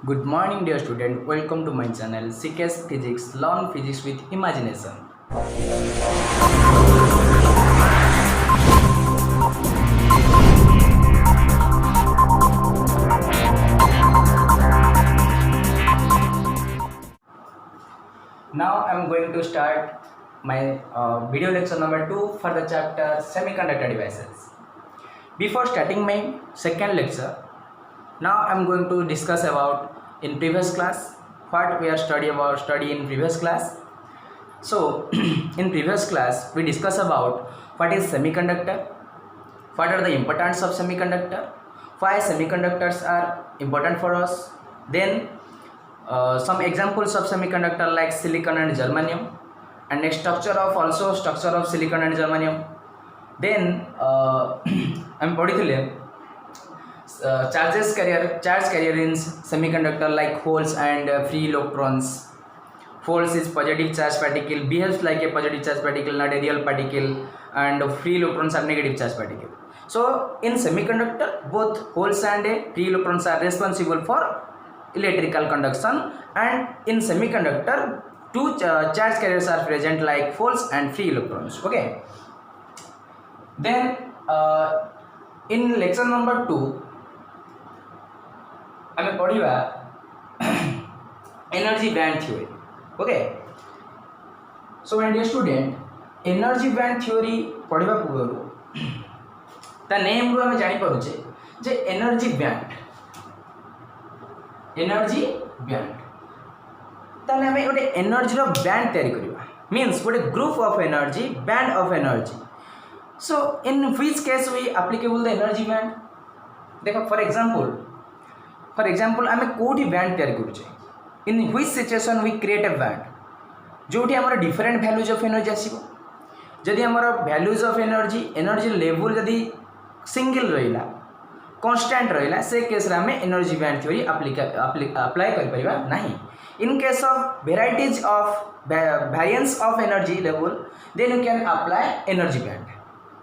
Good morning, dear student. Welcome to my channel CKS Physics. Learn physics with imagination. Now I am going to start my video lecture number 2 for the chapter Semiconductor Devices. Before starting my second lecture, now I am going to discuss about in previous class what we are study in previous class. So in previous class we discuss about what is semiconductor, what are the importance of semiconductor, why semiconductors are important for us, then some examples of semiconductor like silicon and germanium, and next structure of silicon and germanium. Then I'm particularly charge carrier in semiconductor like holes and free electrons. Holes is positive charge particle, behaves like a positive charge particle, not a real particle, and free electrons are negative charge particle. So in semiconductor, both holes and free electrons are responsible for electrical conduction, and in semiconductor two charge carriers are present like holes and free electrons. Okay, then in lecture number 2 ଆମେ ପଢିବା energy band theory. Okay, so my dear student, energy band theory पढ़िबा पूर्व ता name रो हम जानि परुचे जे energy band ताले हमें गोटे energy रो band तैयारी करबा, मींस गोटे group of energy, band of energy. So in which case we applicable the energy band. देखो फॉर एग्जांपल आमे कोठी बैंड तैयारी करूचे, in which situation we create a band जोठी हमर डिफरेंट वैल्यूज ऑफ एनर्जी आसीबो. जदि हमर वैल्यूज ऑफ एनर्जी लेवल जदि सिंगल रहिला, कांस्टेंट रहिला, से केस रे हमें एनर्जी बैंड थ्योरी अप्लाई कर परिबा नाही. In case of varieties of variance of energy level, then you can apply energy band.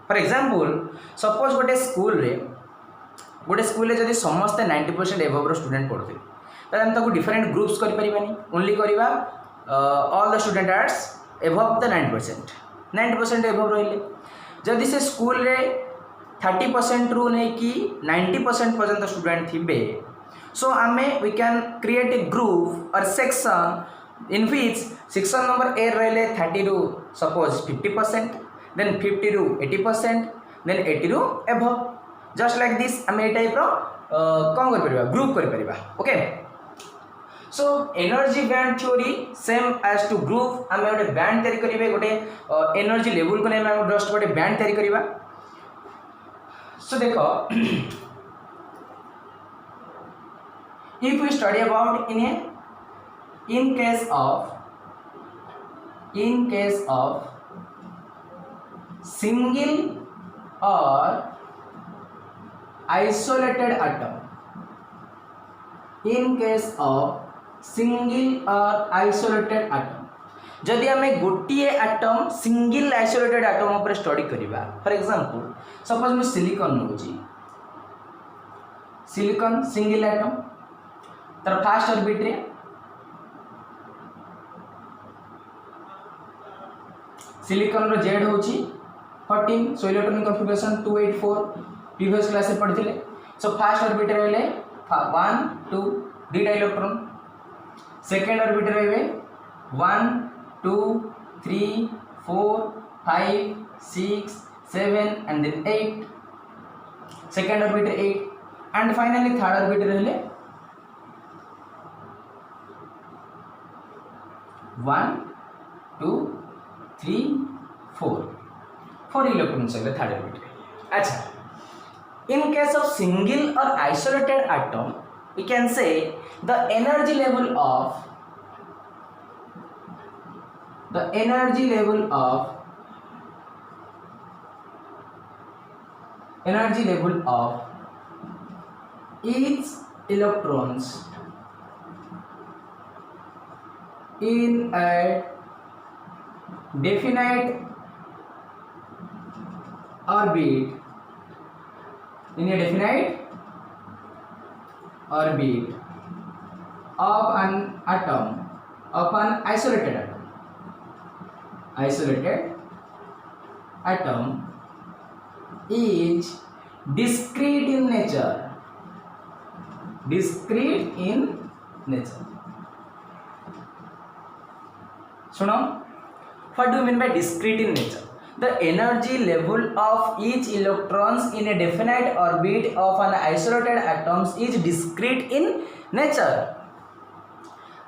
For example, suppose गोटे स्कूल रे जदि समस्ते 90% एबव रो स्टूडेंट पढ़ुथे, ताले हम ताको डिफरेंट ग्रुप्स करि परिबानी, ओनली करिबा all the student are above the 90% above रहिले. जदि से स्कूल रे 30% रू नै कि 90% पर्यंत student थिबे, so we can create a group or section in which section number A रहिले 30 रू suppose 50%, then 50 रू 80%, then 80 रू above. just like this हमें ए टाइप रो कौन कर परिबा, ग्रुप कर परिबा. Okay, so energy band theory same as to group. हमें गोटे बैंड तैयारी करिवे, गोटे एनर्जी लेवल को नै हम जस्ट गोटे बैंड तैयारी करिबा. सो देखो, if we study about in case of single or isolated atom, in case of single or isolated atom, जदि हमें गोटे एटम सिंगल आइसोलेटेड एटम ऊपर स्टडी करिबा. फॉर एग्जांपल सपोज मैं सिलिकॉन नउची, सिलिकॉन सिंगल एटम, तर फास्ट ऑर्बिट रे silicon रो Z होची 14, so electronic configuration 284 previous class से पढ़िथिले. सो फास्ट ऑर्बिट रहले 1 2 डीटा इलेक्ट्रॉन, सेकंड ऑर्बिट रहबे 1 2 3 4 5 6 7 and then 8, second orbit 8, and finally third orbit रहले 1 2 3 4 इलेक्ट्रॉन्स है थर्ड ऑर्बिट. अच्छा, in case of single or isolated atom, we can say the energy level of each electrons in a definite orbit of an atom, of an isolated atom is discrete in nature. सुनो, what do you mean by discrete in nature? The energy level of each electrons in a definite orbit of an isolated atoms is discrete in nature.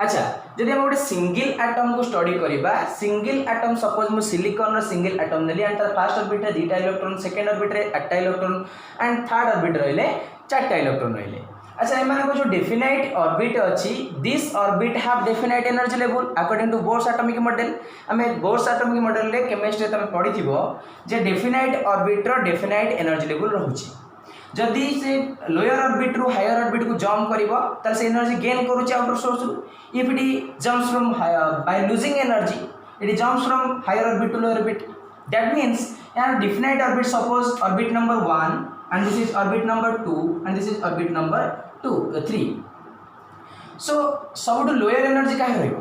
अच्छा, जदि हम गोटे single atom को study करिबा, single atom suppose मु silicon रो single atom नेली and तार फर्स्ट ऑर्बिट रे 2टा इलेक्ट्रॉन, सेकंड ऑर्बिट रे 8टा इलेक्ट्रॉन एंड थर्ड ऑर्बिट रहले 4टा इलेक्ट्रॉन रहले. अच्छा, एमान को जो डेफिनाइट ऑर्बिट अछि, this orbit have definite energy level according to Bohr's atomic model. हमें बोर्स एटॉमिक मॉडल रे केमिस्ट्री तमे पढिथिबो जे डेफिनाइट ऑर्बिट रो डेफिनाइट एनर्जी लेवल रहउछि. जदि से लोअर ऑर्बिट रु हायर ऑर्बिट को जंप करिवो त से एनर्जी गेन करूछि आउटर सोर्स रु. If it jumps from by losing energy, it jumps from higher orbit to lower orbit. That means यार definite orbit suppose orbit number 1 and this is orbit number 2 and this is orbit number 3. so सबुठ lower energy का रहिबो,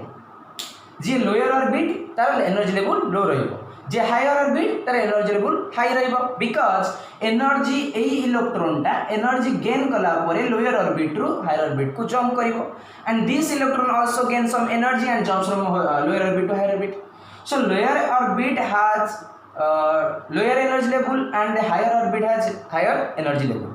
जे lower orbit तार energy level low रहिबो, जे higher orbit तार energy level high रहिबो. बिकॉज एनर्जी एई इलेक्ट्रॉन टा एनर्जी गेन कला परे लोअर ऑर्बिट रु हायर ऑर्बिट को जंप करिवो and this electron also gain some energy and jumps from lower orbit to higher orbit. so lower orbit has lower energy level and the higher orbit has higher energy level.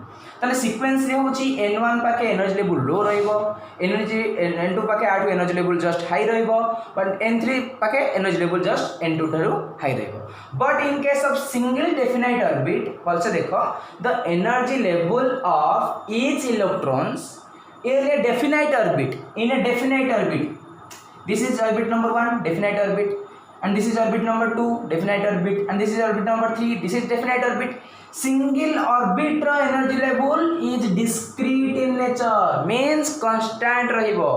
ताले sequence रे होची n1 पाके energy level low रहइबो, energy n2 पाके r2 energy level just high रहइबो, but n3 पाके energy level just n2 थारु high रहइबो. But in case of single definite orbit also देखो the energy level of each electrons in a definite orbit, this is orbit number 1 definite orbit and this is orbit number 2 definite orbit and this is orbit number 3 this is definite orbit. single orbit ro energy level is discrete in nature means constant रहिबो.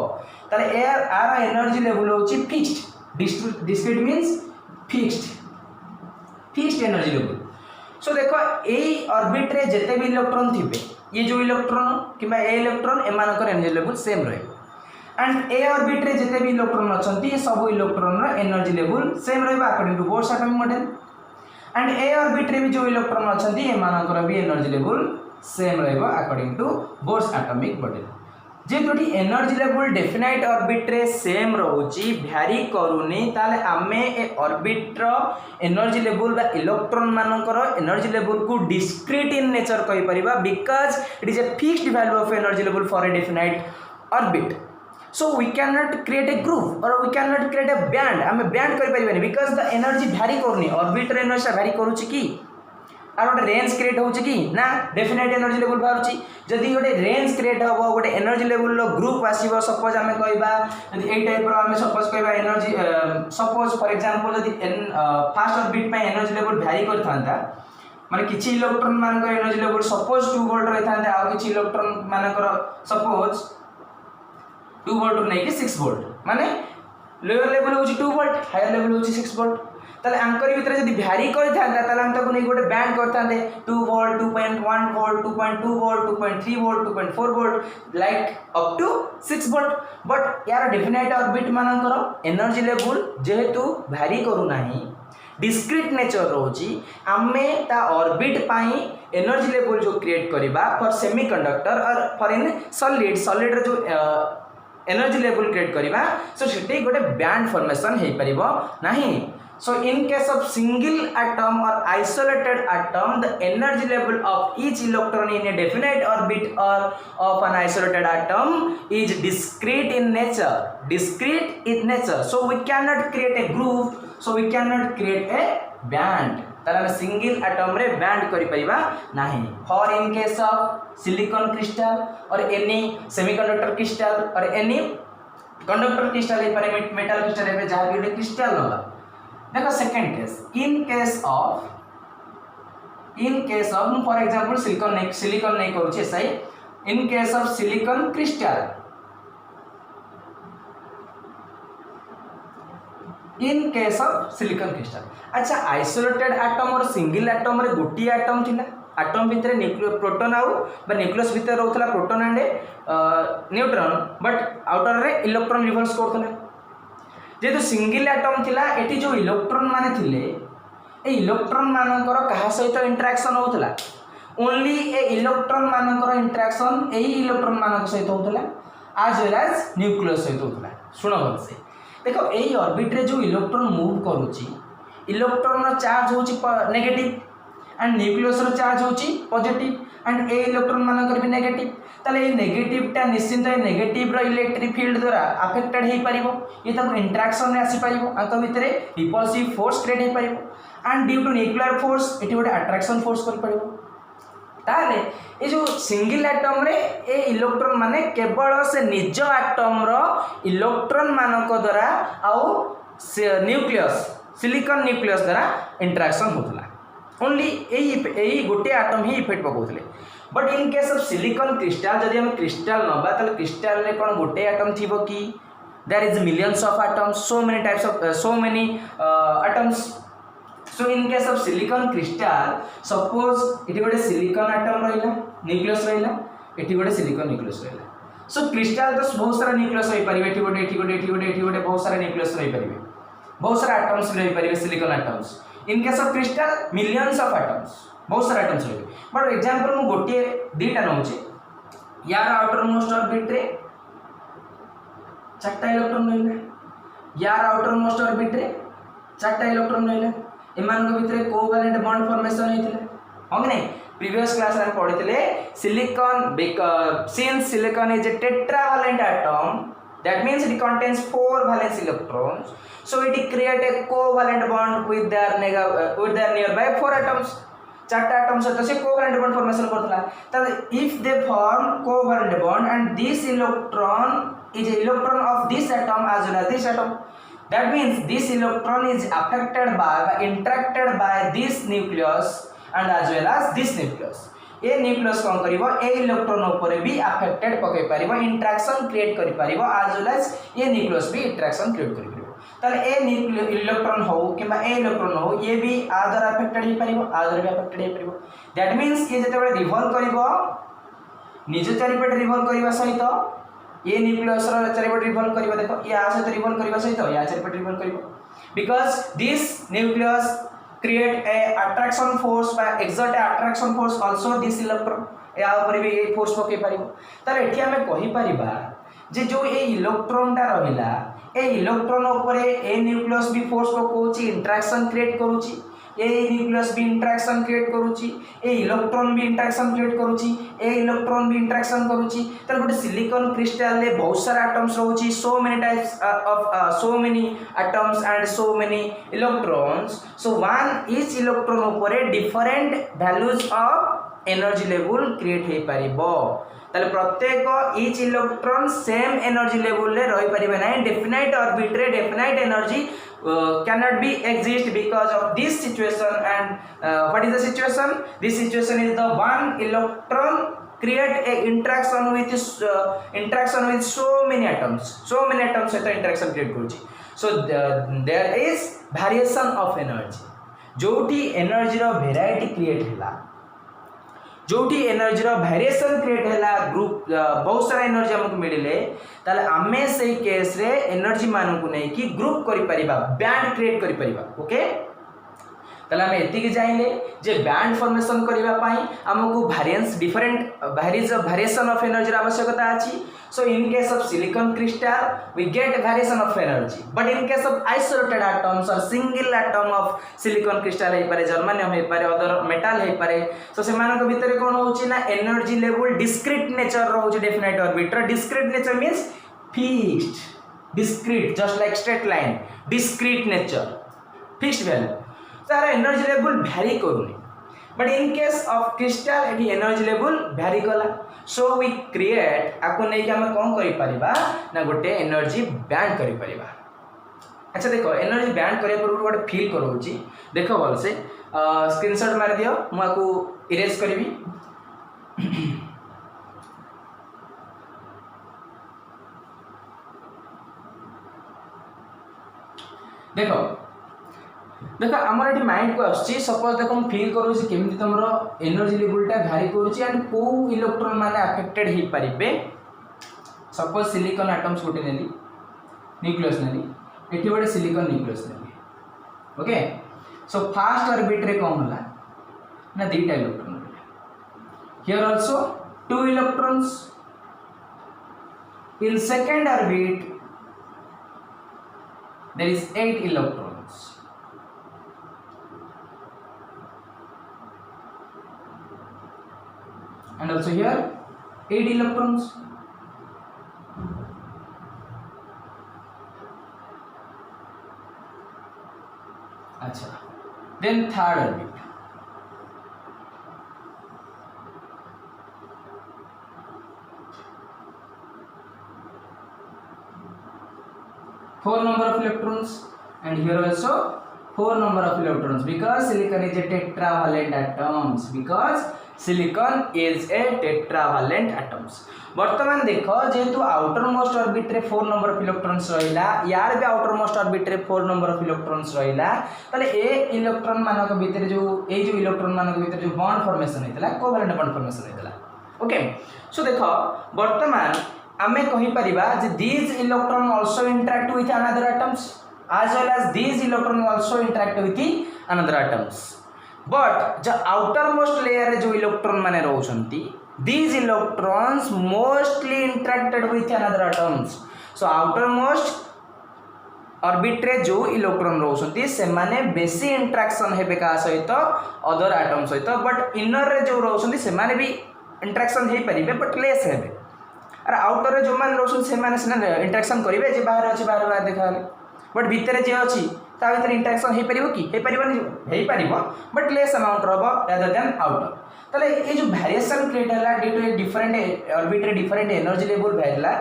ताले air are energy level होची fixed. discrete means fixed energy level. so देखो एई orbit रे जते भी electron थिबे, ये जो इलेक्ट्रॉन किबा ए इलेक्ट्रॉन एमानकर एनर्जी लेवल सेम रहइबो एंड ए ऑर्बिट रे जते भी इलेक्ट्रॉन अछंती सब इलेक्ट्रॉन रो एनर्जी लेवल सेम रहइबा according to Bohr's atomic model. And ए ऑर्बिट रे भी जो इलेक्ट्रॉन अछंती एमानकर भी एनर्जी लेवल सेम रहइबा according to Bohr's atomic model. जेतोटी एनर्जी लेवल डेफिनाइट ऑर्बिट रे सेम रहउची, भ्यारी करूनी, ताले आमे ए ऑर्बिट रो एनर्जी लेवल बा इलेक्ट्रॉन मानकर एनर्जी लेवल को डिस्क्रीट इन नेचर कहि परिबा because it is a fixed value of energy level for a definite orbit. so we cannot create a group or we cannot create a band. आमे band करि परिबानी because the energy vary करनी, orbit रे energy vary करूची कि are गोटे range create होची कि ना डेफिनाइट एनर्जी लेवल बाहरची. जदि गोटे रेंज क्रिएट हबो, गोटे एनर्जी लेवल लो ग्रुप आसीबो, सपोज आमे कहबा जदि एई टाइप रो आमे सपोज कहबा एनर्जी सपोज फॉर एग्जांपल जदि फर्स्ट ऑर्बिट पे एनर्जी लेवल vary करथांता, माने किछि इलेक्ट्रॉन मानकर एनर्जी लेवल सपोज 2 वोल्ट रहथांता, आ किछि इलेक्ट्रॉन मानकर सपोज 2 वोल्ट नहीं कि 6 वोल्ट, माने लोअर लेवल होची 2 वोल्ट, हायर लेवल होची 6 वोल्ट. ताले आंकर भीतर जदी भ्यारी करथांता ताले हम ताको नै गोटे बैंड करथांते 2 volt, 2.1 volt, 2.2 volt, 2.3 volt, 2.4 volt like up to 6 volt. But यार डेफिनाइट ऑर्बिट मानकर एनर्जी लेवल जेहेतु भ्यारी करू नाही, डिस्क्रीट नेचर रोची, आमे ता ऑर्बिट पाई एनर्जी लेवल जो क्रिएट करिबा फॉर सेमीकंडक्टर और फॉर इन सॉलिड रे जो एनर्जी लेवल क्रिएट करिबा, सो सेठी गोटे बैंड फॉर्मेशन हे परिबो नाही. so in case of single atom or isolated atom, the energy level of each electron in a definite orbit or of an isolated atom is discrete in nature. so we cannot create a group, so we cannot create a band. ताला single atom रे band करि परिबा नाही. For in case of silicon crystal और any semiconductor crystal और any conductor crystal ए पारे metal crystal ए जहा भी crystal होला. देखो second case, in case of for example silicon नहीं करू छे सही. इन case of silicon crystal, in case of silicon crystal. अच्छा, आइसोलेटेड एटम और सिंगल एटम रे गोटी एटम थिला, आटम भितर प्रोटॉन आउ बा न्यूक्लियस भितर रहउथला proton and neutron but outer रे इलेक्ट्रॉन रिवल्स करथला जेतु सिंगल एटम थिला एटी जो इलेक्ट्रॉन माने थिले ए इलेक्ट्रॉन मानकर कहा सहित इंटरेक्शन होउथला ओनली ए इलेक्ट्रॉन मानकर इंटरेक्शन ए इलेक्ट्रॉन मानक सहित होउथला as well as न्यूक्लियस सहित होउथला सुनो भलसे देखो ए ऑर्बिट रे जो इलेक्ट्रॉन मूव करूची इलेक्ट्रॉन रो चार्ज होची नेगेटिव एंड न्यूक्लियस रो चार्ज होची पॉजिटिव एंड ए इलेक्ट्रॉन मानकर भी नेगेटिव ताले ए नेगेटिव टा निश्चित ए नेगेटिव रो इलेक्ट्रिक फील्ड द्वारा अफेक्टेड हे परिबो ये तक इंटरेक्शन रे आसी परिबो अंत भितरे रिपल्सिव फोर्स क्रिएट हे परिबो and due to nuclear force एटी गोटे अट्रैक्शन फोर्स कर परिबो ताले ए जो सिंगल एटम रे ए इलेक्ट्रॉन माने केवल से निज एटम रो इलेक्ट्रॉन मानक द्वारा आउ न्यूक्लियस सिलिकॉन न्यूक्लियस द्वारा इंटरेक्शन होतला ओनली एई गोटे एटम ही इफेक्ट पकाउथले but in case of silicon crystal जदि हम क्रिस्टल नबा ताले क्रिस्टल रे कोन गोटे एटम थिबो कि there is millions of atoms so many types of so many atoms so in case of silicon crystal suppose इटी गोटे सिलिकॉन एटम रहिला न्यूक्लियस रहिला इटी गोटे सिलिकॉन न्यूक्लियस रहिला सो क्रिस्टल तो बहुत सारा न्यूक्लियस रहि परिबे इटी गोटे बहुत सारा न्यूक्लियस रहि परिबे बहुत सारा एटम्स रहि परिबे silicon atoms in case of crystal millions of atoms बहुत सारा एटम्स रहि बट एग्जांपल मु गोटे दीटा नउचे यार आउटर मोस्ट ऑर्बिट रे चारटा इलेक्ट्रॉन रहिला यार आउटर मोस्ट ऑर्बिट रे चारटा इलेक्ट्रॉन रहिला एमान के भितरे कोवैलेंट बॉन्ड फॉर्मेशन होइतिले हम नै प्रीवियस क्लास रे पढितिले silicon since silicon is a tetravalent atom that means it contains 4 valence electrons so it create a covalent bond with their nearby 4 atoms चारटा atoms तो से कोवैलेंट बॉन्ड फॉर्मेशन करथला त if they form covalent bond and this electron is a electron of this atom as well as this atom that means this electron is affected by interacted by this nucleus and as well as this nucleus A nucleus कौन करिवो ए electron ऊपर भी affected पके परिवो interaction create करि परिवो as well as ए nucleus भी interaction create करि परिवो ताले ए electron हो किबा ए इलेक्ट्रॉन हो ये भी आदर अफेक्टेड हे परिवो आदर भी अफेक्टेड हे परिवो दैट मींस ये जते बळे रिवॉल्व करिवो निज चारिपट रिवॉल्व करिवा सहित ये न्यूक्लियस रो चारिपट रिवॉल्व करिवो देखो ये आ सहित रिवॉल्व करिवा सहित या चारिपट रिवॉल्व करिवो because this nucleus create a attraction force by exert a attraction force also this electron या ऊपर भी ये फोर्स पके परिबो ताले एठी हमें कहि परिबा जे जो ए इलेक्ट्रॉन टा रहिला ए इलेक्ट्रॉन ऊपर ए न्यूक्लियस भी फोर्स पकोची इंटरेक्शन क्रिएट करूची ए न्यूक्लियस भी इंटरेक्शन क्रिएट करूची ए इलेक्ट्रॉन भी इंटरेक्शन क्रिएट करूची ए इलेक्ट्रॉन भी इंटरेक्शन करूची ताले गोटे सिलिकॉन क्रिस्टल ले बहुत सारा एटम्स रहउची so many types of so many atoms and so many electrons so one each electron ऊपर different values of energy level create हे परिबो ताले प्रत्येक each electron same energy level ले रहि परिबे नै डेफिनाइट ऑर्बिट रे definite energy cannot be exist because of this situation and what is the situation this situation is the one electron create a interaction with so many atoms with the interaction create करूची so there is variation of energy जोठी energy रो variety create हैला जोठी energy रो variation create हैला group बहुत सारा energy हमको मिलिले ताले आमे से केस रे एनर्जी मानन को नै कि ग्रुप करि परिबा बैंड क्रिएट करि परिबा ओके ताले हम एति के जाइले जे बैंड फॉर्मेशन करिवा पई हमको variance different variation of energy आवश्यकता अछि so in case of silicon crystal we get variation of energy but in case of isolated atoms or single atom of silicon crystal हे पारे germanium हे पारे other metal हे पारे so से मानक भीतर कोन होची ना energy level discrete nature रहउची definite orbit discrete nature means fixed discrete just like straight line discrete nature fixed value तार energy level vary करूनी but in case of crystal eighty energy level vary कला so we create आको नै कि हम कोन करि परिबा ना गोटे energy band करि परिबा अच्छा देखो एनर्जी बैंड करे पर गोटे फील करोची देखो बोल से स्क्रीनशॉट मार दियो मु आको इरेज करबी देखो देख आमर ये माइंड को आसुची सपोज देख मुझे फिल करूँ केमी तुम एनर्जी लेवलटा भैरी करुँच एंड कौ इलेक्ट्रॉन माने अफेक्टेड हो पारे। सपोज सिलिकॉन एटम्स गोटे नेली न्यूक्लियस नेली ये गोटे सिलिकॉन न्यूक्लियस नेली ओके। सो फास्ट ऑर्बिट रे कौन होला ना दीटा electron here also 2 electrons in second orbit there is 8 electrons and also here 8 electrons। अच्छा then third orbit four number of electrons and here also 4 number of electrons because silicon is a tetravalent atoms because silicon is a tetravalent atoms। वर्तमान देख जेहेतु outer most orbit रे 4 number of electrons रहिला यार भी outer most orbit रे 4 number of electrons रहिला तले ए इलेक्ट्रॉन मानक भीतर जो ए जो इलेक्ट्रॉन मानक भीतर जो बॉन्ड फॉर्मेशन हेतला कोवैलेंट बॉन्ड फॉर्मेशन हेतला ओके। सो देखो वर्तमान आमे कहि परिबा जे these electron also interact with another atoms as well as these electron also interact with another atoms but the outermost layer रे जो इलेक्ट्रॉन माने रहउछंती these electrons mostly interacted with another atoms। so outermost orbit रे जो electron रहउछंती से माने बेसी interaction हेबे का सहित अदर एटम सहित बट इनर रे जो रहउछंती से माने भी इंटरेक्शन हे परिबे बट लेस हेबे। अरे आउटर रे जो मान रोशन से माने सिना इंटरेक्शन करिवे जे बाहर अछि बाहर बाहर देखाले बट भीतर जे अछि ता भीतर इंटरेक्शन हे परिबो कि हे परिबो हे परिबो बट लेस अमाउंट रहबो रादर देन आउटर। तले ये जो वेरिएशन क्रिएट होला due to a different orbit रे डिफरेंट एनर्जी लेवल भेजला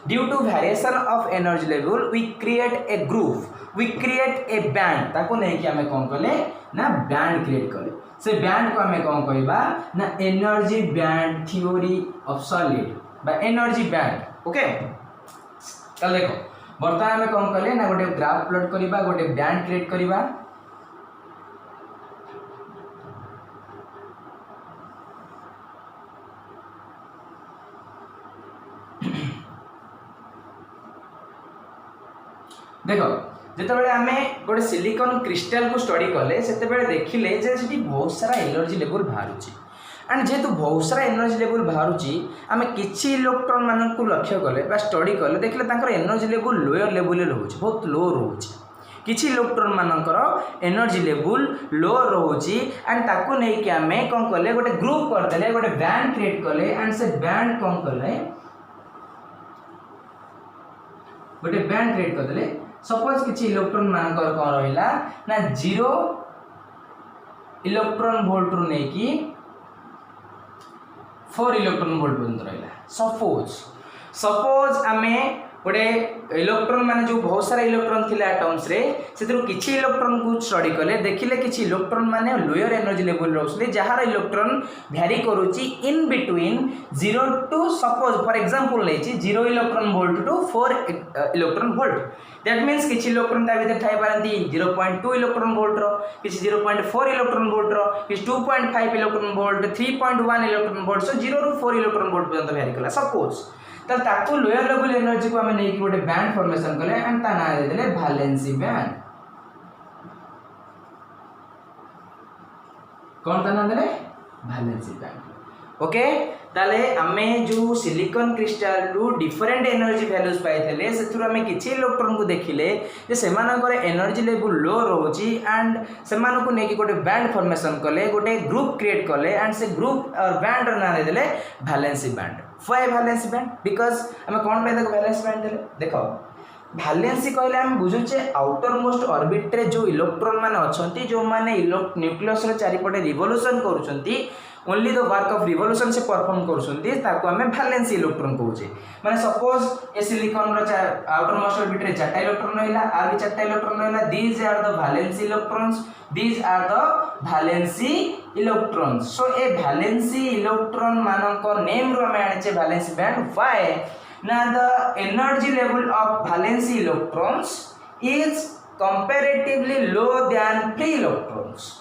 due to variation of energy level we create a group we create a band ताको नै कि हमें कोन कले ना बैंड क्रिएट कले से बैंड को हमें कोन कहबा ना energy band theory of solid बा एनर्जी बैंड ओके। चल देखो बर्तमान आम कौन कले ना गोटे ग्राफ प्लॉट करिबा गोटे बैंड क्रिएट करिबा देखो जिते आम गोटे सिलिकॉन क्रिस्टल को स्टडी कले से देखिले जे सेठी बहुत सारा एनर्जी लेवल बाहर एंड जेहेतु बहुत सारा एनर्जी लेवल बाहर आम कि इलेक्ट्रॉन मान को लक्ष्य कले स्टडी कले देखिले तांकर एनर्जी लेवल लोअर लेवल रोचे बहुत लो रोचे किछि इलेक्ट्रॉन मानकर एनर्जी लेवल लो रोची एंड ताको नहीं कि आम कौन कले गोटे ग्रुप करदेले गोटे बैंड क्रिएट कले एंड से बैंड कौन कले गोटे बैंड क्रिएट करदेले सपोज किछि इलेक्ट्रॉन मानकर कौन रहिला ना 0 इलेक्ट्रॉन वोल्ट रु नहीं कि 4 इलेक्ट्रॉन वोल्ट पर्यंत रहिला। सपोज आमे गोटे इलेक्ट्रॉन माने जो बहुत सारा इलेक्ट्रॉन थिले एटम्स रे सेतिरो किछि इलेक्ट्रॉन को स्टडी कले देखिले किछि इलेक्ट्रॉन माने लोअर एनर्जी लेवल रहउसले जहार इलेक्ट्रॉन वेरी करूची in between 0 to suppose for example लेछि 0 electron volt to 4 electron volt that means किछि इलेक्ट्रॉन ता भीतर थाई पारंती 0.2 इलेक्ट्रॉन वोल्ट रो किछि 0.4 इलेक्ट्रॉन वोल्ट रो किछि 2.5 electron volt 3.1 electron volt so 0 रू 4 इलेक्ट्रॉन वोल्ट पर्यंत वेरी कला सपोज तब ताकू लोअर लेवल एनर्जी को हमें नहीं कि गोटे बैंड फॉर्मेशन कले एंड ता नाम दे देले वैलेंसी बैंड कौन ता नाम देले वैलेंसी बैंड ओके। ताले आमे जो सिलिकॉन क्रिस्टल रु डिफरेंट एनर्जी वैल्यूज पाइथले सेथुर आमे किछि इलेक्ट्रॉन को देखिले जे सेमानकर एनर्जी लेवल लो रहउची एंड सेमान को नेकी गोटे बैंड फॉर्मेशन कले गोटे ग्रुप क्रिएट कले एंड से ग्रुप और बैंड नाम दे देले valency band. Why valency band because आमे कोन पे देखो वैलेंसी बैंड देले देखो वैलेंसी कहले हम बुझुचे आउटर मोस्ट ऑर्बिट रे जो इलेक्ट्रॉन माने अछंती जो माने न्यूक्लियस रे चारिपटे रिवोल्यूशन करूछंती only the work of revolution से परफॉर्म करूछंती ताको हमें वैलेंसी इलेक्ट्रॉन कहूचे माने सपोज ए सिलिकॉन रो आउटर मोस्ट ऑर्बिट रे 4टा इलेक्ट्रॉन रहला आर भी 4टा इलेक्ट्रॉन रहला these are the valency electrons these are the valency electrons. So ए वैलेंसी इलेक्ट्रॉन मानक नेम रो हमें आनिचे वैलेंसी बैंड व्हाई ना the energy level of valency electrons is comparatively low then free electrons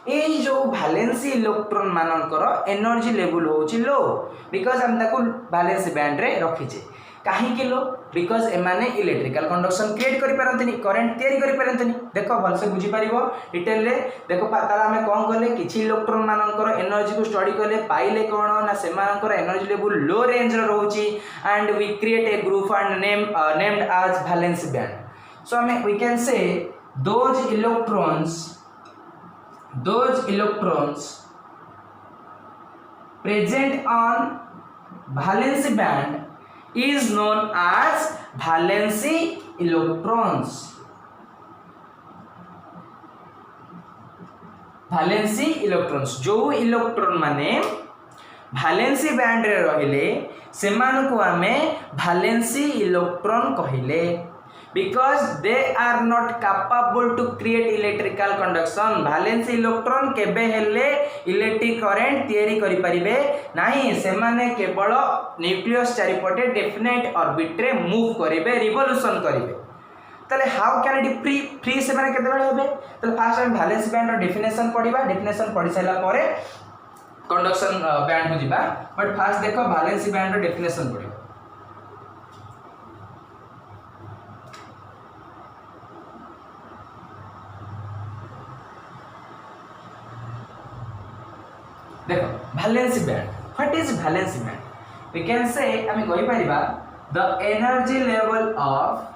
ये जो वैलेंसी इलेक्ट्रॉन मानकर energy level होची लो बिकॉज हम ताको वैलेंसी बैंड रे रखीचे कहीं लो बिकॉज एमाने इलेक्ट्रिकल कंडक्शन क्रिएट करि पारंतनी करंट तैयारी करि पारंतनी देखो भलसे बुझी पारिबो डिटेल रे देखो ताला हमें कोन करले किछि इलेक्ट्रॉन मानकर एनर्जी को स्टडी करले पाइले कोन ना से मानकर एनर्जी लेवल लो रेंज रे रहउची and we create a group and named as valency band so हमें we can say those electrons present on valency band is known as valency electrons. valency electrons जो electron माने valency band रे रहिले सेमान को हमें valency electron कहिले because they are not capable to create electrical conduction valence electron केबे हेले electric current तैयारी करि परिबे नाही से माने केवल न्यूक्लियस चारिपटे डेफिनेट ऑर्बिट रे मूव करिवे रिवोल्यूशन करिवे तले हाउ कैन इट फ्री से माने केते बेले हेबे तले फास्ट हम वैलेंस बैंड रो डेफिनेशन पढिबा डेफिनेशन पढि साइला परे कंडक्शन बैंड को जिबा बट फास्ट देखो वैलेंस बैंड रो डेफिनेशन पढिबा देखो valency band what is valency band we can say आमी कहि परिबा the energy level of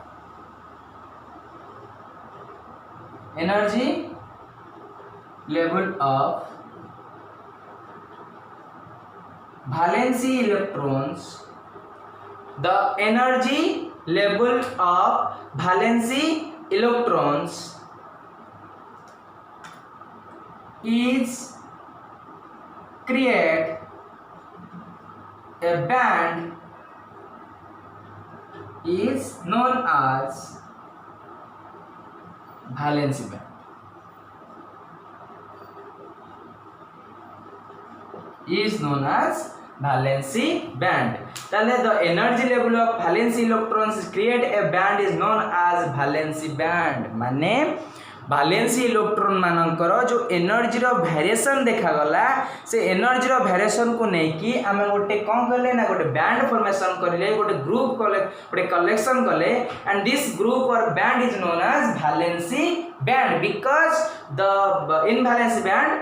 valency electrons the energy level of valency electrons is create a band is known as valency band is known as valency band then the energy level of valency electrons create a band is known as valency band माने valency electron मानकर जो energy रो variation देखा गला से energy रो variation को नै कि हम गोटे कोन करले ना गोटे बैंड फॉर्मेशन करले गोटे ग्रुप करले गोटे कलेक्शन करले and this group or band is known as valency band because the in valency band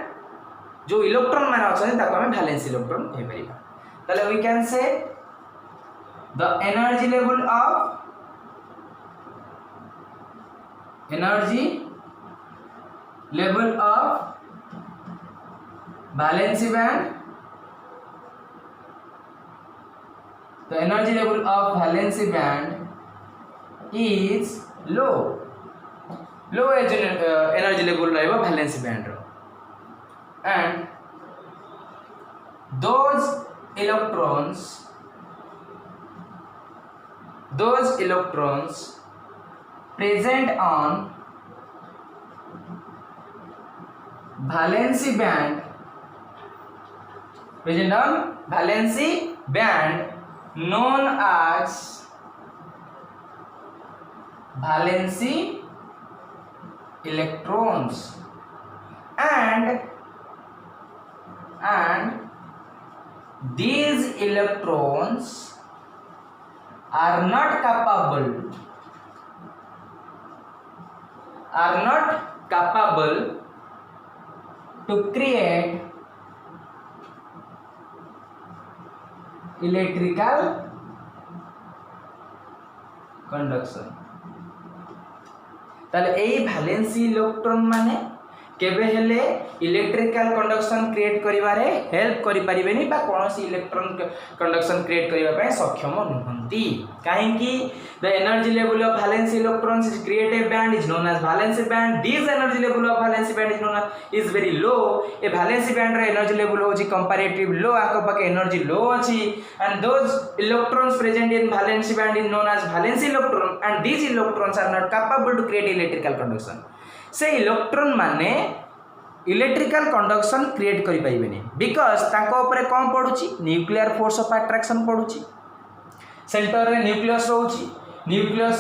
जो इलेक्ट्रॉन माने अछन ताको हम वैलेंसी इलेक्ट्रॉन कहि परिबा तले we can say the energy level of valency band the energy level of valency band is low energy level रहेगा valency band रो and those electrons present on valency band known as valency electrons and these electrons are not capable to create electrical conduction ताले एई valency electron माने केबे हेले electrical conduction create करिवारे help करि परिबेनी बा कोनोसी electron conduction create करिवा पय सक्षम नहंती काहे कि the energy level of valency electrons is create a band is known as valency band this energy level of valency band is known is very low a valency band रे energy level होची comparative low आको पाके energy low अछि and those electrons present in valency band is known as valency electron and these electrons are not capable to create electrical conduction से electron माने electrical conduction create करि पाइबेनी because ताको ऊपर कम पडुची न्यूक्लियर फोर्स ऑफ अट्रैक्शन पडुची centre रे न्यूक्लियस रहउची न्यूक्लियस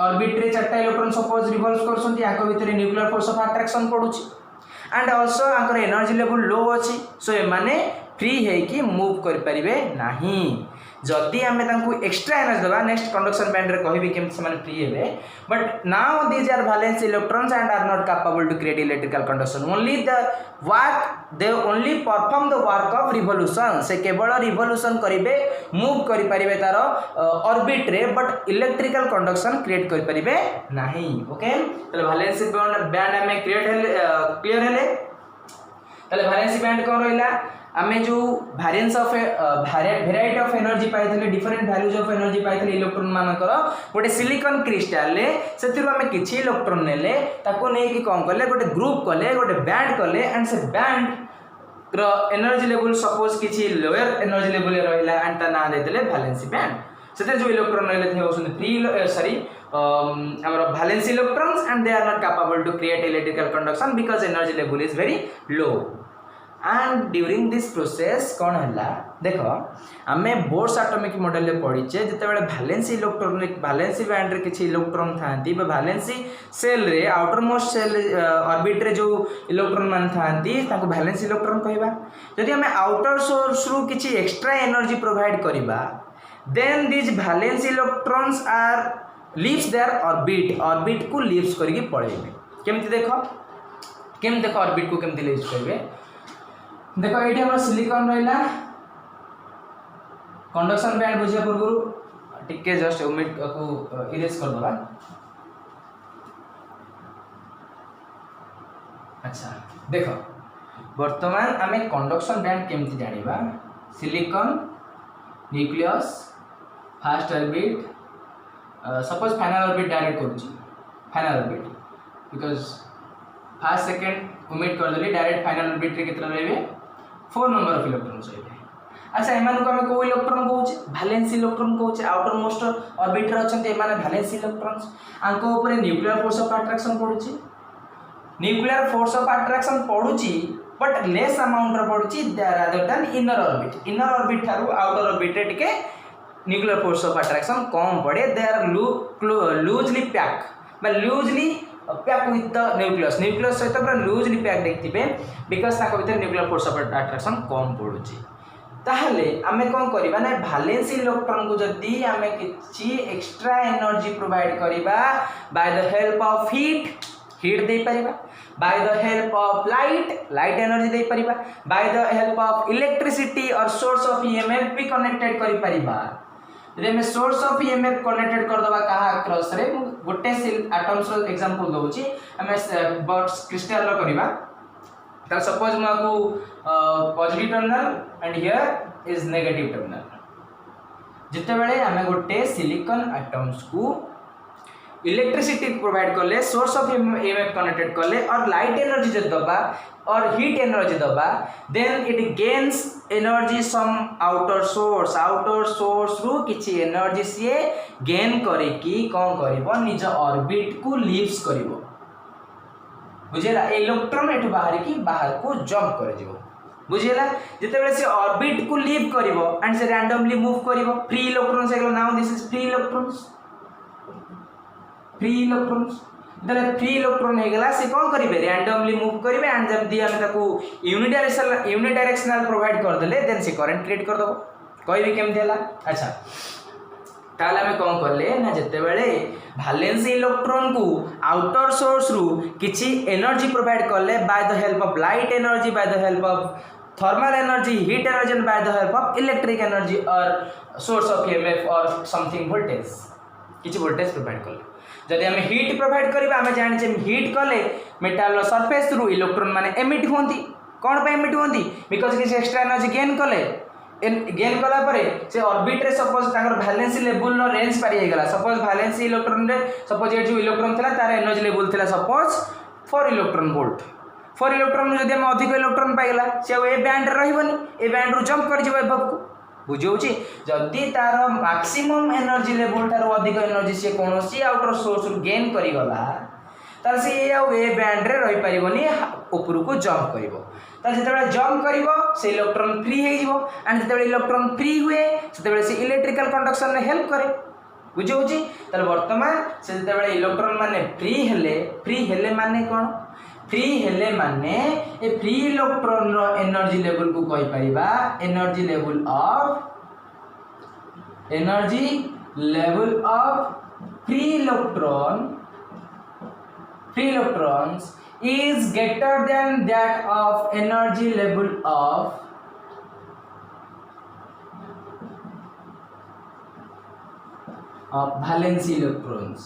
ऑर्बिट रे चारटा इलेक्ट्रॉन सपोज रिवॉल्व करछंती आको भितर न्यूक्लियर फोर्स ऑफ अट्रैक्शन पडुची एंड आल्सो आंकर एनर्जी लेवल लो अछि सो ए माने फ्री है कि मूव कर परिबे नाही जदि आमे तांकु एक्स्ट्रा एनर्जी दबा नेक्स्ट कंडक्शन बैंड रे कहबी केम से माने फ्री हेबे but now these are valence electrons and are not capable to create electrical conduction only the work they only perform the work of revolution से केवल रिवोल्यूशन करिवे मूव करि परिबे तार ऑर्बिट रे बट इलेक्ट्रिकल कंडक्शन क्रिएट करि परिबे नाही ओके तले वैलेंसी बैंड आमे क्लियर हेले तले वैलेंसी बैंड कोन रहिला आमे जो variance of variety of energy पाइथले डिफरेंट वैल्यूज ऑफ एनर्जी पाइथले इलेक्ट्रॉन मानकर गोटे सिलिकॉन क्रिस्टल ले सेतिरु आमे किछि इलेक्ट्रॉन नेले ताको नै कि कोन करले गोटे ग्रुप करले गोटे बैंड करले एंड से बैंड रो एनर्जी लेवल सपोज किछि लोअर एनर्जी लेवल रहिला एंड ता ना देतले वैलेंसी बैंड सेते जो इलेक्ट्रॉन नेले थे होसन free sorry our valence electrons and they are not capable to create electrical conduction because energy level is very low and during this process कौन है देखो आमे बोर्स एटॉमिक मॉडल रे पढिचे जते बेले वैलेंसी इलेक्ट्रॉन वैलेंसी बैंड रे किछि electron थांती बा वैलेंसी सेल रे आउटर मोस्ट सेल ऑर्बिट रे जो इलेक्ट्रॉन मान थांती ताको वैलेंसी इलेक्ट्रॉन कहबा जदि हमें आउटर सोर्स रु किछि एक्स्ट्रा एनर्जी प्रोवाइड करिबा then this valency electrons are leaves their orbit को लीव्स करके पळेबे केमति देखो ऑर्बिट को केमति लीव्स करबे देखो ये हमर सिलिकॉन रहिला कंडक्शन बैंड बुझिया पूर्व टिके जस्ट ओमिट को इरेज कर दबा अच्छा देखो वर्तमान आमे कंडक्शन बैंड केमति जानिबा silicon nucleus first orbit suppose final orbit direct करूची final orbit because first second omit कर देली डायरेक्ट फाइनल ऑर्बिट रे कितना रहबे 4 नंबर ऑफ इलेक्ट्रॉन्स रहबे अच्छा एमान को हमें को इलेक्ट्रॉन कहूचे वैलेंसी इलेक्ट्रॉन कहूचे आउटर मोस्ट ऑर्बिट रे अछंते एमाने वैलेंसी इलेक्ट्रॉन्स आंको ऊपर न्यूक्लियर फोर्स ऑफ अट्रैक्शन पडुची न्यूक्लियर फोर्स ऑफ अट्रैक्शन पडुची बट लेस अमाउंट रे पडुची रादर देन इनर ऑर्बिट थारु आउटर ऑर्बिट रे टिके न्यूक्लियर फोर्स ऑफ अट्रैक्शन कम पड़े दे आर लूजली पैक बा loosely pack with the nucleus सहित पूरा लूजली पैक देखिबे बिकॉज़ ताको भीतर न्यूक्लियर फोर्स ऑफ अट्रैक्शन कम पडुची ताहले आमे कोन करिबा ना वैलेंसी इलेक्ट्रॉन को जदी आमे किछि एक्स्ट्रा एनर्जी प्रोवाइड करिबा by the help of heat दे परिबा by the help of light energy दे परिबा by the help of electricity और सोर्स ऑफ ईएमएफ भी कनेक्टेड करि परिबा जे में सोर्स ऑफ ईएमएफ कनेक्टेड कर दबा कहा क्रॉस रे गोटे एटम्स रो एग्जांपल दोउची हमें बॉक्स क्रिस्टल रो करबा त सपोज म को positive terminal and here is negative terminal जिते बेले हमें गोटे सिलिकॉन एटम्स को इलेक्ट्रिसिटी प्रोवाइड करले सोर्स ऑफ ईएमएफ कनेक्टेड करले और लाइट एनर्जी जो दबा और हीट एनर्जी दबा then it gains energy some outer source रु किछि एनर्जी से गेन करे कि कोन करबो निज ऑर्बिट को लीव्स करबो बुझेला इलेक्ट्रॉन एठ बाहर को जंप कर जिवो बुझेला जते बेले से ऑर्बिट को लीव करबो एंड से रैंडमली मूव करबो फ्री इलेक्ट्रॉन्स एगलो now this is free electrons free electron हे गला से कोन करिवे रैंडमली मूव करिवे एंड जब दी हम ताको यूनिडायरेक्शनल प्रोवाइड कर देले देन से करंट क्रिएट कर दबो कहबी केम देला अच्छा ताले हमें कोन करले ना जते बेले वैलेंसी इलेक्ट्रॉन को आउटर सोर्स रु किछि एनर्जी प्रोवाइड करले bye the help of light energy by the help of thermal energy heat energy and bye the help of electric energy और सोर्स ऑफ ईएमएफ और समथिंग वोल्टेज किछि voltage provide करले जदि हमें heat provide करिबा हमें जानि जे हीट कले मेटल सरफेस रु इलेक्ट्रॉन माने एमिट होंती कोन पे एमिट होंती बिकॉज़ किछि एक्स्ट्रा एनर्जी गेन कला परे से ऑर्बिट रे सपोज ताकर वैलेंसी लेवल नो रेंज पारी हे गला सपोज वैलेंसी इलेक्ट्रॉन रे सपोज ये जो इलेक्ट्रॉन थला तार एनर्जी लेवल थला सपोज 4 इलेक्ट्रॉन वोल्ट 4 इलेक्ट्रॉन जदि हम अधिक इलेक्ट्रॉन पाइगला से ए बैंड रे रहबनी ए बैंड रु जंप कर जिवो एबव को बुझौची जदि तार मैक्सिमम एनर्जी लेवल तार अधिक एनर्जी से कोनोसी आउटर सोर्स रु गेन करि गला तार से ए बैंड रे रहि परिबनी ऊपर को जंप करिवो तार जेतेबेले जंप करिवो से इलेक्ट्रॉन फ्री हे जिवो एंड जेतेबेले इलेक्ट्रॉन फ्री हुए सेतेबेले से इलेक्ट्रिकल कंडक्शन ने हेल्प करे बुझे ताले वर्तमान से जते इलेक्ट्रॉन माने फ्री हेले माने कौन फ्री हेले माने ए फ्री इलेक्ट्रॉन रो एनर्जी लेवल को कहि परिबा energy level of free electrons is greater than that of energy level of valency electrons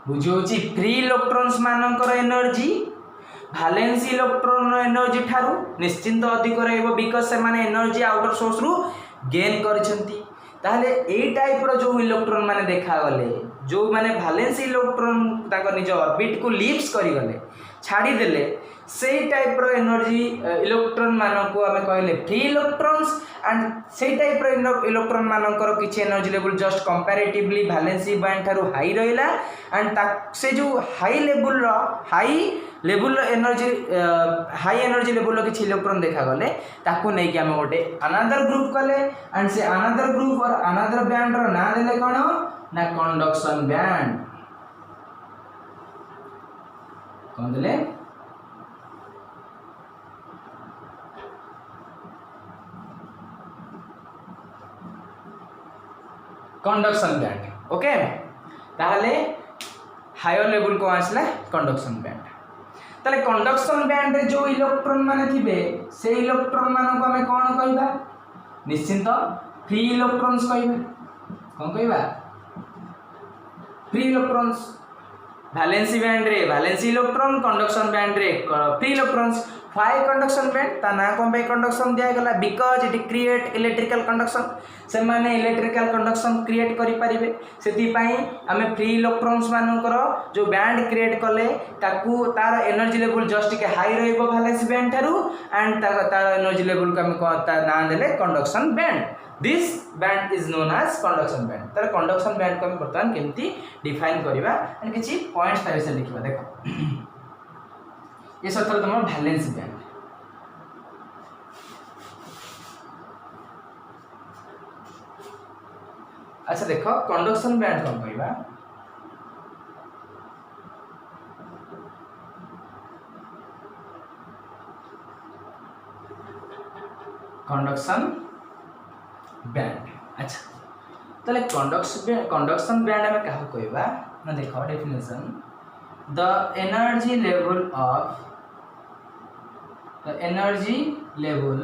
बुझी फ्री इलेक्ट्रॉन्स मानकर एनर्जी valency इलेक्ट्रॉन रो एनर्जी ठारू निश्चिंत अधिक रहइबो बिकॉज़ से माने एनर्जी आउटर सोर्स रु गेन करछंती ताहले ए टाइप रो जो इलेक्ट्रॉन माने देखा गले जो माने valency इलेक्ट्रॉन ताको निज ऑर्बिट को लीव्स करी गले छाड़ी देले से टाइप रो एनर्जी इलेक्ट्रॉन मानो को हमें कहले फ्री इलेक्ट्रॉन्स एंड से टाइप रो इलेक्ट्रॉन मानकर किछि energy level just comparatively valency band Tharu high रहिला एंड से जो high level energy high energy level किछि इलेक्ट्रॉन देखा गले ताकू नै कि हम गोटे अनदर ग्रुप कले एंड से अनदर ग्रुप और अनदर बैंड रो नाम देले कोन ना कंडक्शन बैंड कोन देले कंडक्शन बैंड ओके ताहले हायर लेवल को आसला कंडक्शन बैंड ताले कंडक्शन बैंड रे जो इलेक्ट्रॉन माने थिबे से इलेक्ट्रॉन मान को हमें कोन कहबा निश्चिंत फ्री इलेक्ट्रॉन्स कहबा कोन कहबा फ्री इलेक्ट्रॉन्स valency बैंड रे valency इलेक्ट्रॉन कंडक्शन बैंड रे फ्री इलेक्ट्रॉन्स फाइ कंडक्शन बैंड ता ना कोन बे कंडक्शन दिया गला because it create electrical conduction से माने इलेक्ट्रिकल कंडक्शन क्रिएट करि परिबे सेति पई हमें फ्री इलेक्ट्रॉन्स मानकर जो बैंड क्रिएट कले ताकू तार एनर्जी लेवल जस्ट के हाई रहइबो valency बैंड थारु एंड तार एनर्जी लेवल को हम ता नाम देले conduction band this band is known as conduction band तार कंडक्शन बैंड को हम बर्तमान केमती डिफाइन करबा एंड किछि पॉइंट्स तार से लिखबा देखो ये सत्र तुम valency बैंड अच्छा देखो कंडक्शन बैंड कौन कहबा कंडक्शन बैंड अच्छा तले कंडक्शन बैंड में काहू कहबा ना देखो definition the energy level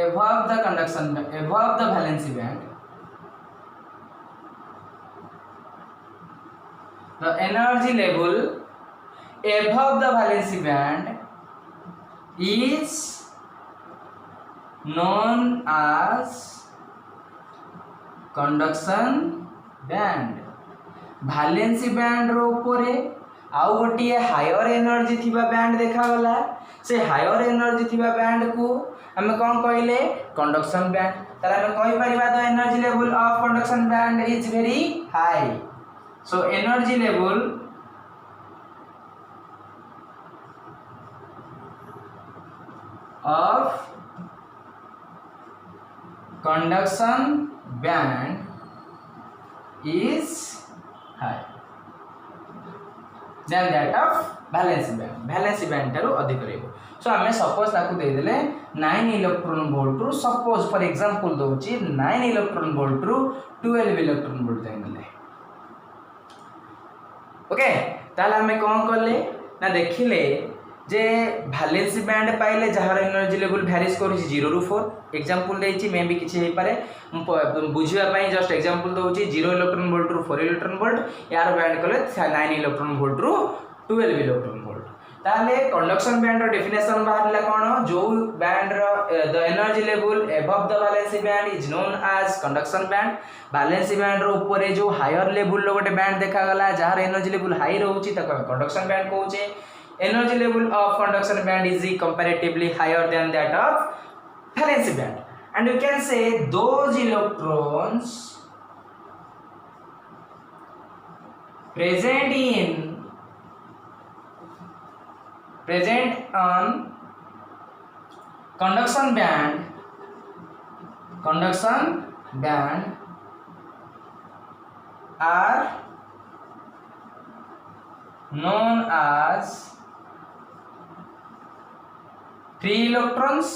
above the conduction band above the valency band the energy level above the valency band is known as conduction band valency band रो ऊपर आउ गोटे हायर एनर्जी थिबा बैंड देखा गला से हायर एनर्जी थिबा band को हमें कौन कहले कंडक्शन बैंड ताला हमें कहि परिबा the energy level of conduction band is very high so energy level of conduction band is high then that of valency band तारो अधिक रहइबो सो हमें सपोज ताकू दे देले 9 इलेक्ट्रॉन वोल्ट रु सपोज फॉर एग्जांपल दोची 9 इलेक्ट्रॉन वोल्ट रु 12 इलेक्ट्रॉन वोल्ट दे देले ओके ताला हमें कोन करले ना देखिले जे valency बैंड पाइले जहार एनर्जी लेवल वैरीज करू 0 रु 4 एग्जांपल देछि मे भी किछि हे पारे बुझिया पई जस्ट एग्जांपल दोछि 0 इलेक्ट्रॉन वोल्ट रु 4 इलेक्ट्रॉन वोल्ट यार बैंड कले 9 इलेक्ट्रॉन वोल्ट रु 12 इलेक्ट्रॉन वोल्ट ताले कंडक्शन बैंड रो डेफिनेशन बाहरला कोन जो बैंड रो the energy level above the valency band is known as conduction band valency band रो ऊपर जो हायर लेवल रो गोटे बैंड देखा गला जहार एनर्जी लेवल हाई रहउची तको कंडक्शन बैंड कहउचे energy level of conduction band is comparatively higher than that of valency band and you can say those electrons present on conduction band conduction band are known as free electrons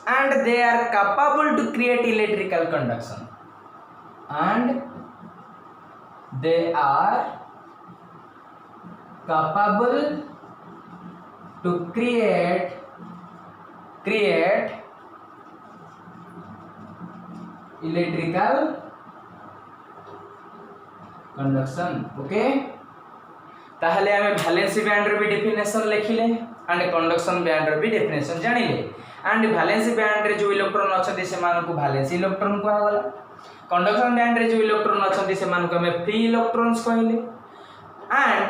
and they are capable to create electrical conduction and they are capable to create electrical conduction. Okay ताहले आमे valency band रो भी definition लिखिले and conduction band रो भी definition जानिले and valency band रे जो electron अछते से मान को valency electron कहा गला कंडक्शन बैंड रे जो इलेक्ट्रॉन अछते से मान को हमें फ्री इलेक्ट्रॉन्स कहले एंड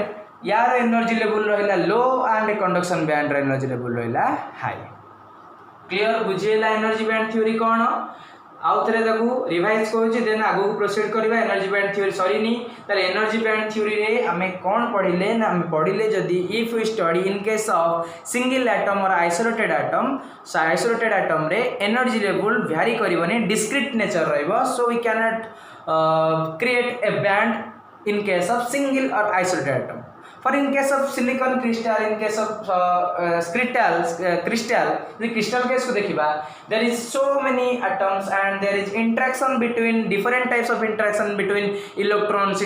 यार एनर्जी लेवल रहिला लो एंड कंडक्शन बैंड रे एनर्जी लेवल रहिला हाई. क्लियर बुझेला एनर्जी बैंड थ्योरी कोन आउ थरे ताकू रिवाइज करूची देन आगु प्रोसीड करबा. एनर्जी बैंड थ्योरी सरीनी ताले एनर्जी बैंड थ्योरी रे हमें कोन पढिले ना हमें पढिले जदी if we study in case of single atom और isolated atom so isolated atom रे एनर्जी लेवल वेरी करबनी डिस्क्रीट नेचर रहइबो so we can not create a band in case of single और isolated atom. For in case of silicon crystal, in case of crystal case को देखिबा there is so many atoms and there is interaction between different types of interaction between electrons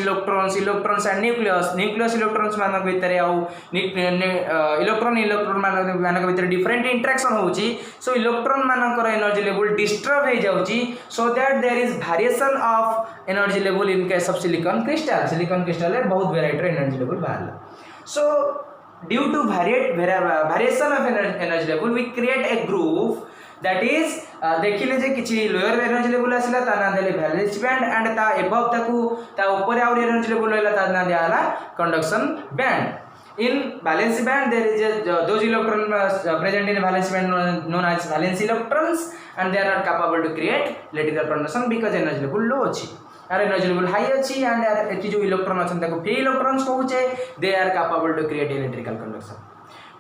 and nucleus electrons मानक भितर आउ electron मानक भितर different interaction होउची so electron मानकर energy level disturb हो जाउची so that there is variation of energy level in case of silicon crystal रे बहुत वेराइटी एनर्जी लेवल बाहरला. So due to variation of energy level we create a group that is देखिले जे किछि lower energy level आसिला ता ना देले valency band and ता above ताकू ता ऊपर आउर एनर्जी लेवल रहला ता ना दियाला conduction band. In valence band there is those electrons present in valence band known as valence electrons and they are not capable to create electrical conduction because energy level low अछि यार energy level high अछि and यार एथि जो electron अछन ताको free electrons कहूचे they are capable to create electrical conduction.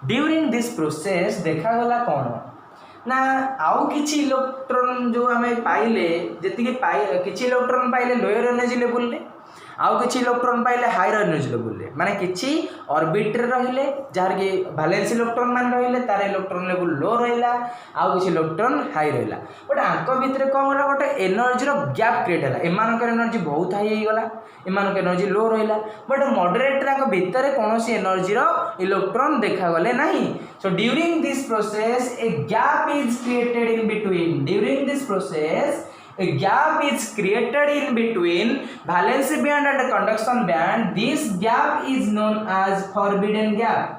During this process देखा गला कोन ना आउ किछि इलेक्ट्रॉन जो हमें पाइले जति के किछि इलेक्ट्रॉन पाइले लोअर एनर्जी लेवल रे आउ किछि इलेक्ट्रॉन पाइले हायर एनर्जी लेवल रे माने किछि ऑर्बिट रे रहिले जार के वैलेंस इलेक्ट्रॉन मान रहिले तार इलेक्ट्रॉन लेवल लो रहिला आउ किछि इलेक्ट्रॉन हाई रहिला बट आंको भितरे कोन होला गोटे एनर्जी रो गैप क्रिएट होला एमानकर एनर्जी बहुत हाई हे गला एमानकर एनर्जी लो रहिला बट मॉडरेट राको भितरे कोनोसी एनर्जी रो इलेक्ट्रॉन देखा गले नाही. So during this process a gap is created in between a gap is created in between valence band and conduction band. This gap is known as forbidden gap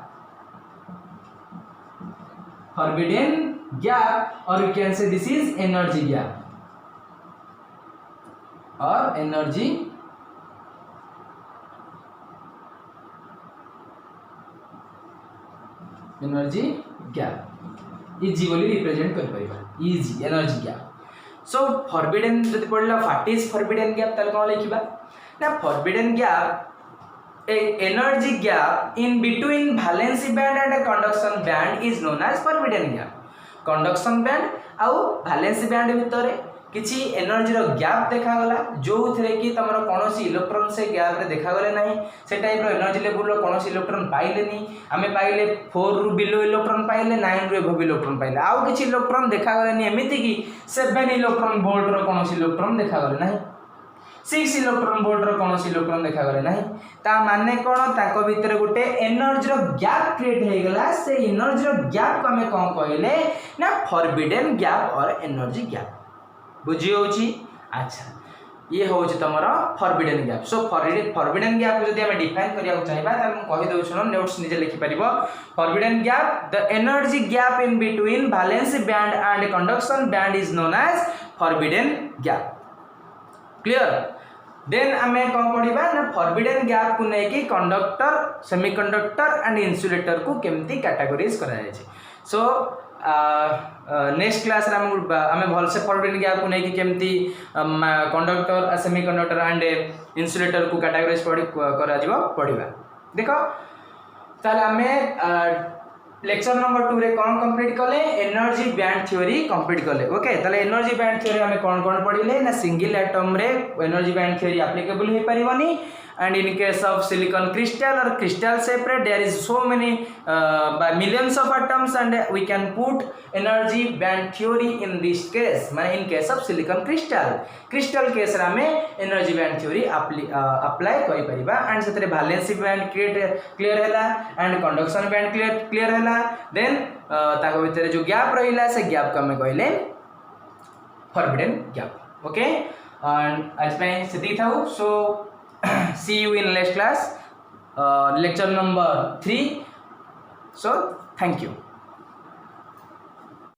or you can say this is energy gap or energy gap easy बोली represent कर पाइबा easy energy gap. So forbidden जति पडला what is forbidden gap तल कोन लिखिबा ना forbidden gap a energy gap in between valence band and a conduction band is known as forbidden gap. conduction band आउ valence band भितरे किछि energy रो gap देखा गला जो थरे कि तमरो कोनोसी इलेक्ट्रॉन से गैप रे देखा गले नाही से टाइप रो एनर्जी लेवल रो कोनोसी इलेक्ट्रॉन पाइले नी हमें पाइले 4 रु बिलो इलेक्ट्रॉन पाइले 9 रु एबव इलेक्ट्रॉन पाइले आउ किछि इलेक्ट्रॉन देखा गले नी एमिति कि 7 इलेक्ट्रॉन वोल्ट रो कोनोसी इलेक्ट्रॉन देखा गले नाही 6 इलेक्ट्रॉन वोल्ट रो कोनोसी इलेक्ट्रॉन देखा गले नाही ता माने कोन ताको भीतर गुटे एनर्जी रो गैप क्रिएट हे गला से एनर्जी रो गैप को हमें कोन कहले ना फॉरबिडन गैप और एनर्जी गैप बुझी होची. अच्छा ये होची तमरा फॉरबिडन गैप. सो फॉरबिडन गैप को जदी हम डिफाइन करिया चाहिबा त हम कहि दउ सुनो नोट्स निजे लिखि परिबो. Forbidden gap the energy gap in between valence band and conduction band is known as forbidden gap. Clear. Then हमें कोन पढिबा ना फॉरबिडन गैप को नै कि कंडक्टर सेमीकंडक्टर एंड इंसुलेटर को केमती कैटेगराइज करा जाय छै. सो नेक्स्ट क्लास रे हमें भल से फॉरबिडन गैप को नहीं कि केमती कंडक्टर सेमीकंडक्टर एंड इंसुलेटर को कैटेगराइज करा जिवो पढिबा. देखो ताले हमें लेक्चर नंबर 2 रे कौन कंप्लीट कले एनर्जी बैंड थ्योरी कंप्लीट कले ओके ताले एनर्जी बैंड थ्योरी हमें कौन पढ़िले ना सिंगल एटम रे एनर्जी बैंड थ्योरी एप्लीकेबल हो परिवनी and in case of silicon crystal or crystal separate there is so many by millions of atoms and we can put energy band theory in this case माने in case of silicon crystal case रा में energy band theory apply करि परिबा and सेतरे valency band clear हैला and conduction band clear हैला then ताको भितर जो gap रहिला से गैप को हमें कहले forbidden gap okay and आज पे सेति थाउ so see you in next class lecture number 3 so thank you.